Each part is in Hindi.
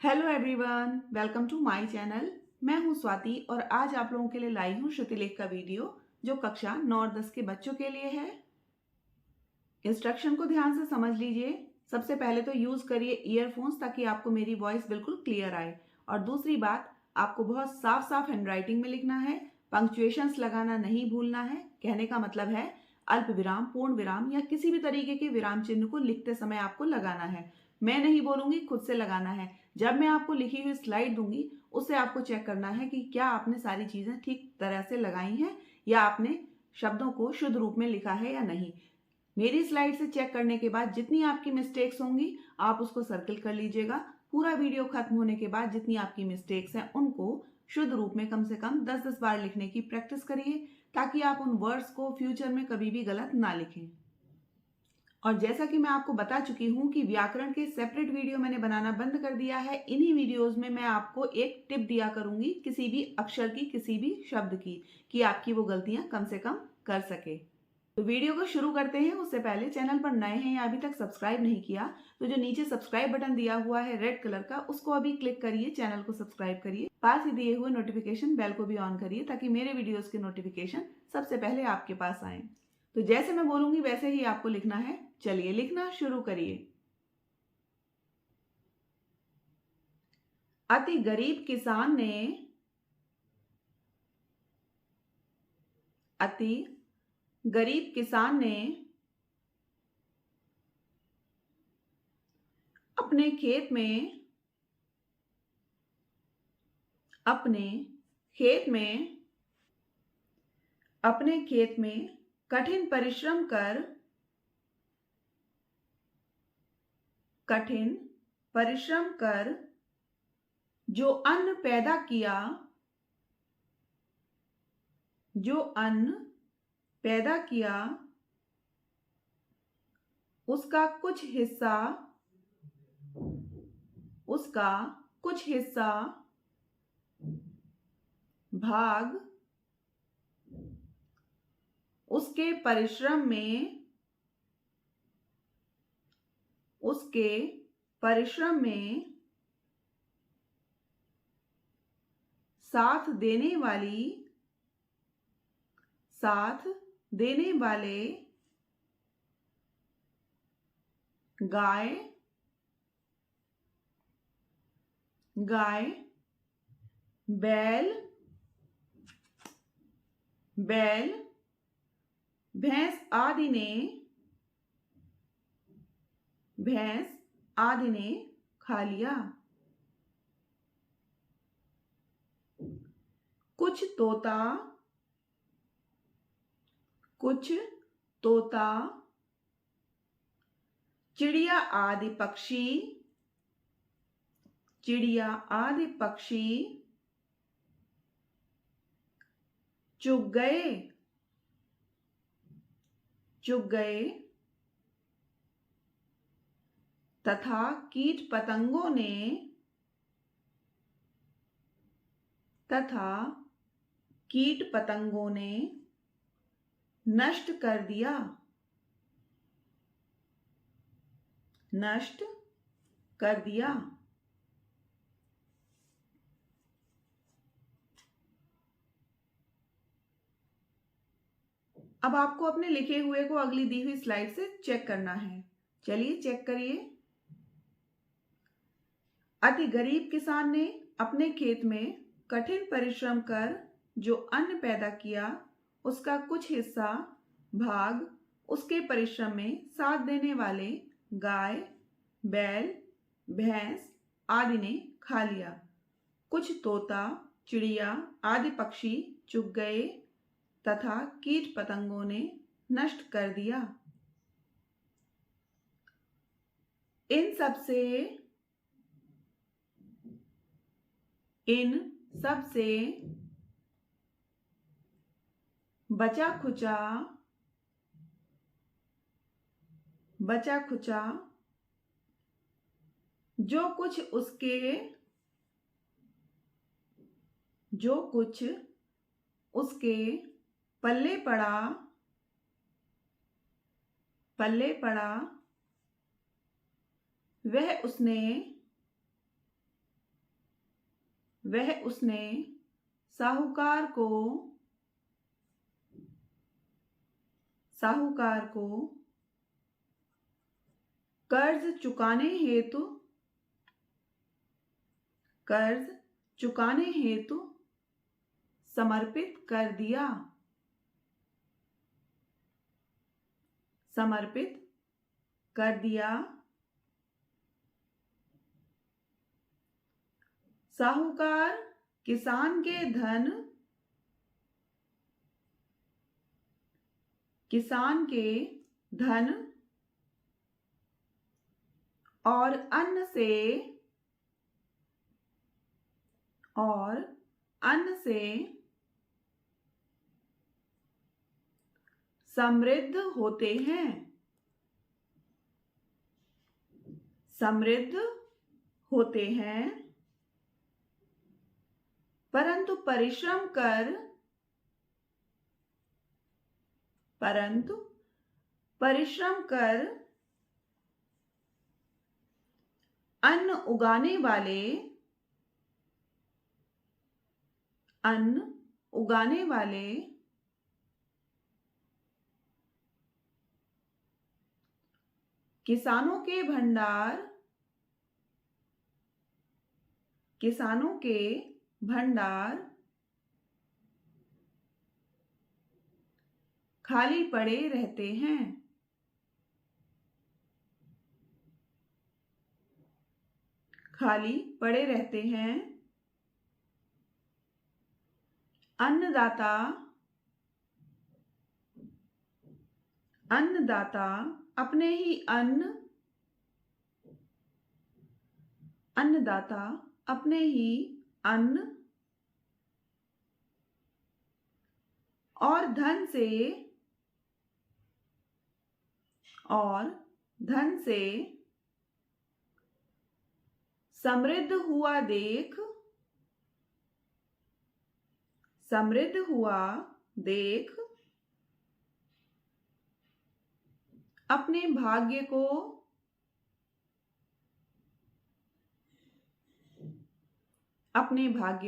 Hello everyone, welcome to my channel. मैं हूं स्वाति और आज आप लोगों के लिए लाई हूं श्रुतिलेख का वीडियो जो कक्षा 9 और 10 के बच्चों के लिए है। इंस्ट्रक्शन को ध्यान से समझ लीजिए। सबसे पहले तो यूज करिए ईयरफोन्स ताकि आपको मेरी वॉइस बिल्कुल क्लियर आए। और दूसरी बात, आपको बहुत साफ साफ हैंडराइटिंग में लिखना है। पंक्चुएशंस लगाना नहीं भूलना है। कहने का मतलब है अल्प विराम, पूर्ण विराम या किसी भी तरीके के विराम चिन्ह को लिखते समय आपको लगाना है। मैं नहीं बोलूंगी, खुद से लगाना है। जब मैं आपको लिखी हुई स्लाइड दूंगी उससे आपको चेक करना है कि क्या आपने सारी चीजें ठीक तरह से लगाई हैं या आपने शब्दों को शुद्ध रूप में लिखा है या नहीं। मेरी स्लाइड से चेक करने के बाद जितनी आपकी मिस्टेक्स होंगी आप उसको सर्कल कर लीजिएगा। पूरा वीडियो खत्म होने के बाद जितनी आपकी मिस्टेक्स हैं उनको शुद्ध रूप में कम से कम 10-10 बार लिखने की प्रैक्टिस करिए ताकि आप उन वर्ड्स को फ्यूचर में कभी भी गलत ना लिखें। और जैसा कि मैं आपको बता चुकी हूं कि व्याकरण के सेपरेट वीडियो मैंने बनाना बंद कर दिया है। इन्हीं वीडियोस में मैं आपको एक टिप दिया करूंगी किसी भी अक्षर की, किसी भी शब्द की, कि आपकी वो गलतियां कम से कम कर सके। तो वीडियो को शुरू करते हैं। उससे पहले चैनल पर नए हैं या अभी तक सब्सक्राइब नहीं किया तो जो नीचे सब्सक्राइब बटन दिया हुआ है रेड कलर का, उसको अभी क्लिक करिए, चैनल को सब्सक्राइब करिए। पास ही दिए हुए नोटिफिकेशन बेल को भी ऑन करिए ताकि मेरे वीडियोस के नोटिफिकेशन सबसे पहले आपके पास आए। तो जैसे मैं बोलूंगी वैसे ही आपको लिखना है। चलिए लिखना शुरू करिए। अति गरीब किसान ने अति गरीब किसान ने अपने खेत में अपने खेत में अपने खेत में कठिन परिश्रम कर कठिन परिश्रम कर जो अन्न पैदा किया जो अन्न पैदा किया उसका कुछ हिस्सा उसका कुछ हिस्सा भाग उसके परिश्रम में उसके परिश्रम में साथ देने वाले गाय बैल भैंस आदि ने खा लिया। कुछ तोता चिड़िया आदि पक्षी चुग गए तथा कीट पतंगों ने नष्ट कर दिया। अब आपको अपने लिखे हुए को अगली दी हुई स्लाइड से चेक करना है। चलिए चेक करिए। अति गरीब किसान ने अपने खेत में कठिन परिश्रम कर जो अन्न पैदा किया उसका कुछ हिस्सा भाग उसके परिश्रम में साथ देने वाले गाय बैल भैंस आदि ने खा लिया। कुछ तोता चिड़िया आदि पक्षी चुग गए तथा कीट पतंगों ने नष्ट कर दिया। इन सब से बचा खुचा जो कुछ उसके पल्ले पड़ा वह उसने वह उसने साहूकार को कर्ज चुकाने हेतु समर्पित कर दिया। साहूकार किसान के धन और अन्न से समृद्ध होते हैं, परंतु परिश्रम कर अन्न उगाने वाले किसानों के भंडार खाली पड़े रहते हैं। अन्नदाता अपने ही अन्न और धन से समृद्ध हुआ देख अपने भाग्य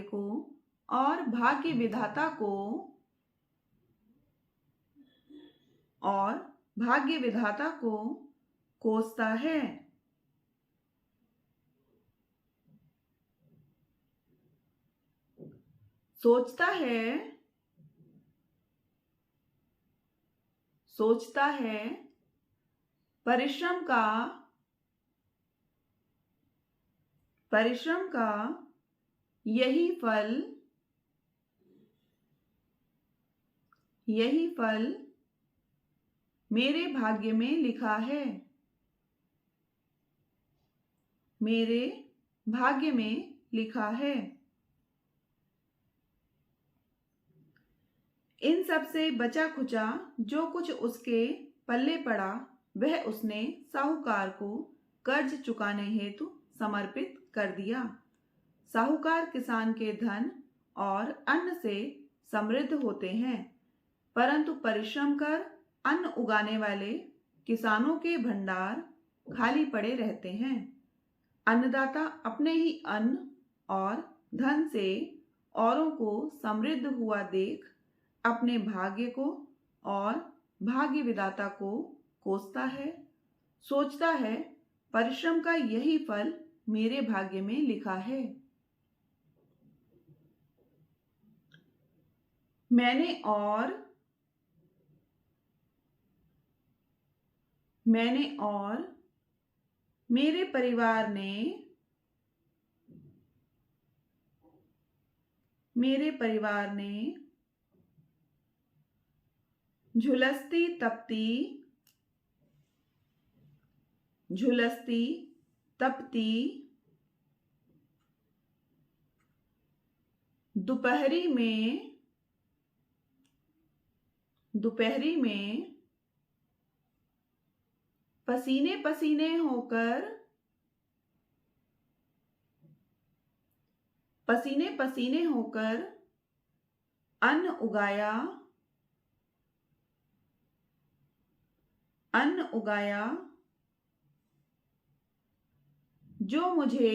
को और भाग्य विधाता को कोसता है। सोचता है परिश्रम का यही फल मेरे भाग्य में लिखा है। इन सब से बचा खुचा जो कुछ उसके पल्ले पड़ा वह उसने साहूकार को कर्ज चुकाने हेतु समर्पित कर दिया। साहूकार किसान के धन और अन्न से समृद्ध होते हैं, परंतु परिश्रम कर अन्न उगाने वाले किसानों के भंडार खाली पड़े रहते हैं। अन्नदाता अपने ही अन्न और धन से औरों को समृद्ध हुआ देख अपने भाग्य को और भाग्य विधाता को कोसता है। सोचता है परिश्रम का यही फल मेरे भाग्य में लिखा है। मैंने और मेरे परिवार ने झुलसती तपती दोपहरी में पसीने पसीने होकर अन्न उगाया जो मुझे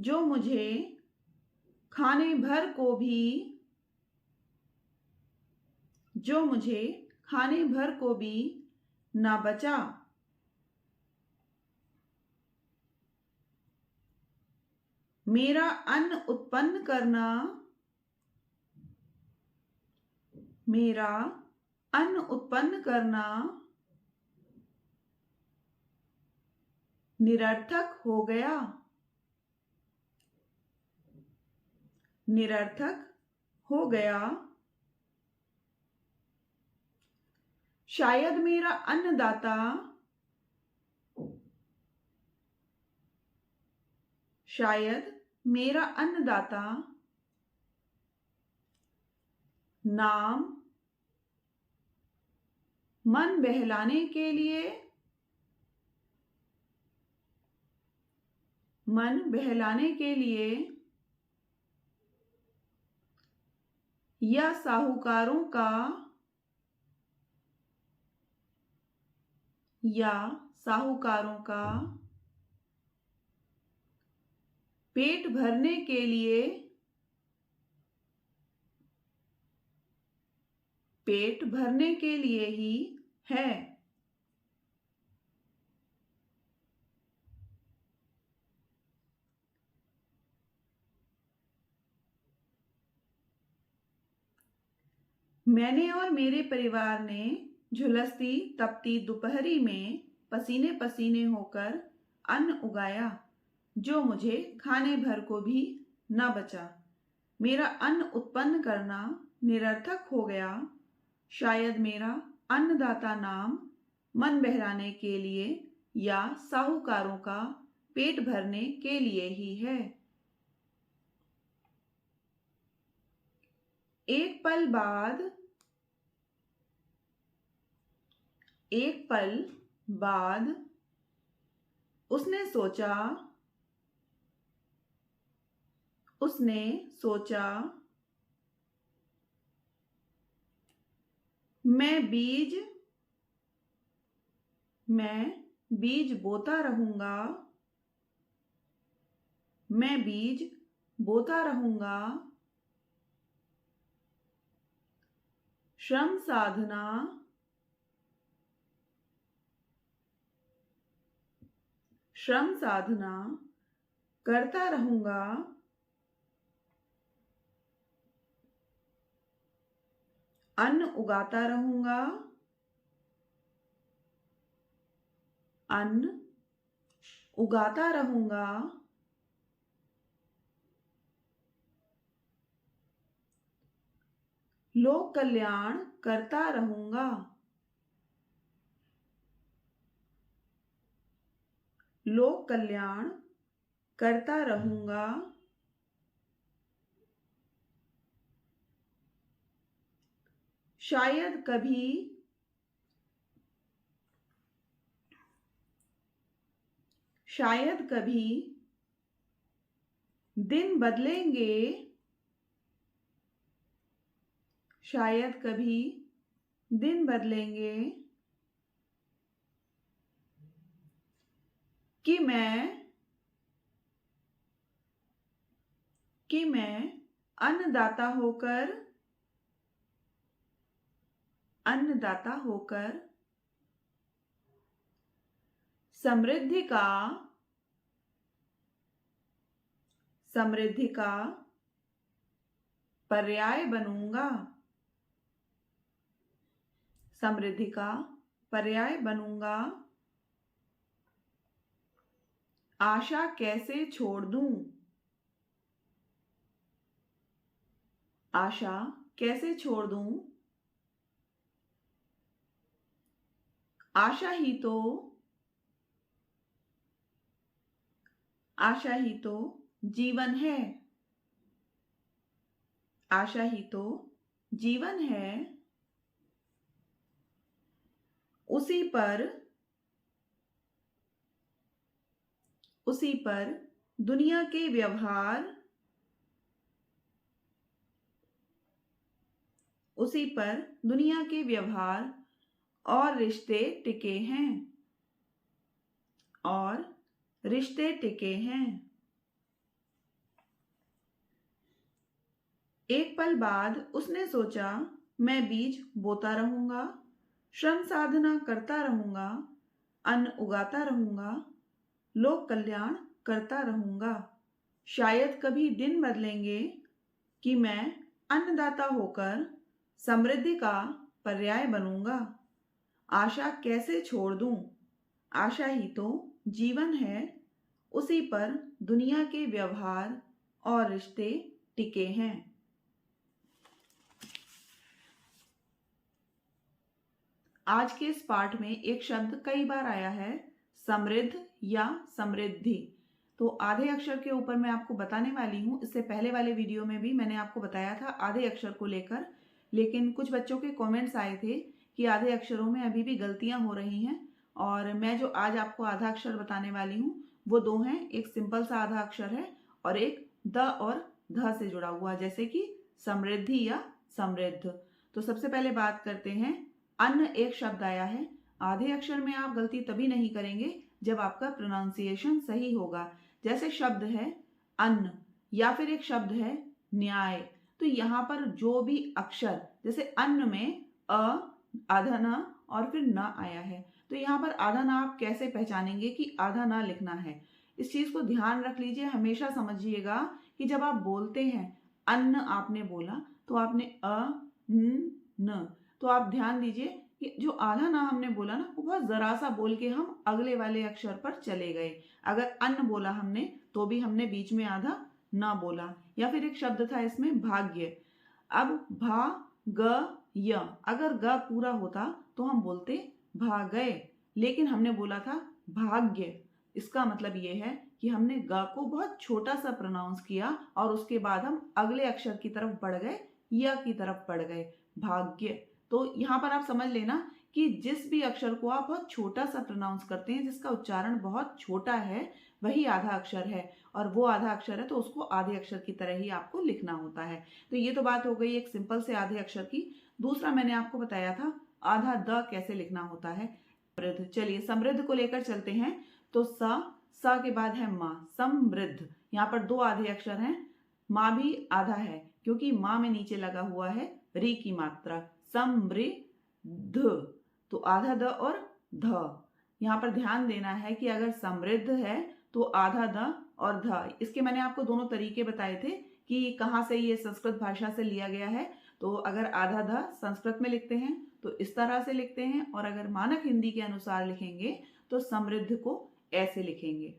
जो मुझे खाने भर को भी जो मुझे खाने भर को भी ना बचा। मेरा अन्न उत्पन्न करना मेरा अन्न उत्पन्न करना निरर्थक हो गया। निरर्थक हो गया। शायद मेरा अन्नदाता शायद मेरा अन्नदाता नाम मन बहलाने के लिए या साहूकारों का पेट भरने के लिए ही है। मैंने और मेरे परिवार ने झुलसती तपती दोपहरी में पसीने पसीने होकर अन्न उगाया, जो मुझे खाने भर को भी न बचा। मेरा अन्न उत्पन्न करना निरर्थक हो गया। शायद मेरा अन्नदाता नाम मन बहलाने के लिए या साहूकारों का पेट भरने के लिए ही है। एक पल बाद उसने सोचा मैं बीज बोता रहूंगा। श्रम साधना करता रहूंगा। अन्न उगाता रहूंगा। लोक कल्याण करता रहूंगा। लोक कल्याण करता रहूंगा। शायद कभी दिन बदलेंगे। शायद कभी दिन बदलेंगे कि मैं अन्नदाता होकर समृद्धि का पर्याय बनूंगा। समृद्धि का पर्याय बनूंगा। आशा कैसे छोड़ दूं। आशा कैसे छोड़ दूं। आशा ही तो जीवन है। आशा ही तो जीवन है। उसी पर दुनिया के व्यवहार और रिश्ते टिके हैं। एक पल बाद उसने सोचा, मैं बीज बोता रहूंगा, श्रम साधना करता रहूंगा, अन्न उगाता रहूंगा, लोक कल्याण करता रहूंगा। शायद कभी दिन बदलेंगे कि मैं अन्नदाता होकर समृद्धि का पर्याय बनूंगा। आशा कैसे छोड़ दूं? आशा ही तो जीवन है, उसी पर दुनिया के व्यवहार और रिश्ते टिके हैं। आज के इस पाठ में एक शब्द कई बार आया है, समृद्ध या समृद्धि। तो आधे अक्षर के ऊपर मैं आपको बताने वाली हूँ। इससे पहले वाले वीडियो में भी मैंने आपको बताया था आधे अक्षर को लेकर, लेकिन कुछ बच्चों के कमेंट्स आए थे कि आधे अक्षरों में अभी भी गलतियां हो रही हैं। और मैं जो आज आपको आधा अक्षर बताने वाली हूँ वो दो हैं। एक सिंपल सा आधा अक्षर है और एक द और ध से जुड़ा हुआ, जैसे कि समृद्धि या समृद्ध। तो सबसे पहले बात करते हैं, अन्न एक शब्द आया है। आधे अक्षर में आप गलती तभी नहीं करेंगे जब आपका प्रोनाउंसिएशन सही होगा। जैसे शब्द है अन्न या फिर एक शब्द है न्याय, तो यहाँ पर जो भी अक्षर, जैसे अन्न में अ, आधा न और फिर न आया है, तो यहाँ पर आधा न आप कैसे पहचानेंगे कि आधा न लिखना है? इस चीज को ध्यान रख लीजिए, हमेशा समझिएगा कि जब आप बोलते हैं, अन्न आपने बोला तो आपने न, तो आप ध्यान दीजिए कि जो आधा ना हमने बोला ना, वो बहुत जरा सा बोल के हम अगले वाले अक्षर पर चले गए। अगर अन्न बोला हमने तो भी हमने बीच में आधा ना बोला। या फिर एक शब्द था इसमें भाग्य, अब भा ग य, अगर ग पूरा होता तो हम बोलते भागय, लेकिन हमने बोला था भाग्य। इसका मतलब ये है कि हमने ग को बहुत छोटा सा प्रोनाउंस किया और उसके बाद हम अगले अक्षर की तरफ बढ़ गए, य की तरफ बढ़ गए, भाग्य। तो यहाँ पर आप समझ लेना कि जिस भी अक्षर को आप बहुत छोटा सा प्रोनाउंस करते हैं, जिसका उच्चारण बहुत छोटा है, वही आधा अक्षर है, और वो आधा अक्षर है तो उसको आधे अक्षर की तरह ही आपको लिखना होता है। तो ये तो बात हो गई एक सिंपल से आधे अक्षर की। दूसरा मैंने आपको बताया था आधा द कैसे लिखना होता है, समृद्ध। चलिए समृद्ध को लेकर चलते हैं। तो स के बाद है माँ, समृद्ध। यहाँ पर दो आधे अक्षर हैं, माँ भी आधा है क्योंकि माँ में नीचे लगा हुआ है री की मात्रा, समृद्ध। तो आधा द और ध। यहाँ पर ध्यान देना है कि अगर समृद्ध है तो आधा द और ध। इसके मैंने आपको दोनों तरीके बताए थे कि कहाँ से ये संस्कृत भाषा से लिया गया है। तो अगर आधा ध संस्कृत में लिखते हैं तो इस तरह से लिखते हैं, और अगर मानक हिंदी के अनुसार लिखेंगे तो समृद्ध को ऐसे लिखेंगे।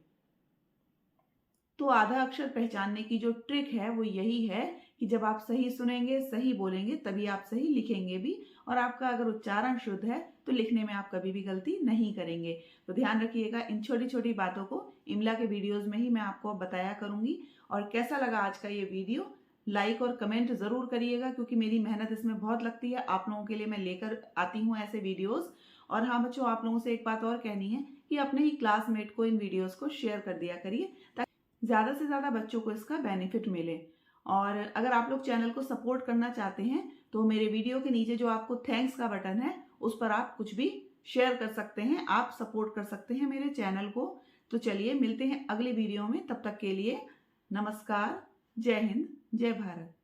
तो आधा अक्षर पहचानने की जो ट्रिक है वो यही है कि जब आप सही सुनेंगे, सही बोलेंगे, तभी आप सही लिखेंगे भी, और आपका अगर उच्चारण शुद्ध है तो लिखने में आप कभी भी गलती नहीं करेंगे। तो ध्यान रखिएगा, इन छोटी छोटी बातों को इमला के वीडियोस में ही मैं आपको बताया करूंगी। और कैसा लगा आज का ये वीडियो, लाइक और कमेंट जरूर करिएगा, क्योंकि मेरी मेहनत इसमें बहुत लगती है। आप लोगों के लिए मैं लेकर आती हूँ ऐसे वीडियोस। और हाँ बच्चों, आप लोगों से एक बात और कहनी है कि अपने ही क्लासमेट को इन वीडियोस को शेयर कर दिया करिए, ताकि ज़्यादा से ज़्यादा बच्चों को इसका बेनिफिट मिले। और अगर आप लोग चैनल को सपोर्ट करना चाहते हैं तो मेरे वीडियो के नीचे जो आपको थैंक्स का बटन है उस पर आप कुछ भी शेयर कर सकते हैं, आप सपोर्ट कर सकते हैं मेरे चैनल को। तो चलिए मिलते हैं अगले वीडियो में, तब तक के लिए नमस्कार, जय हिंद, जय भारत।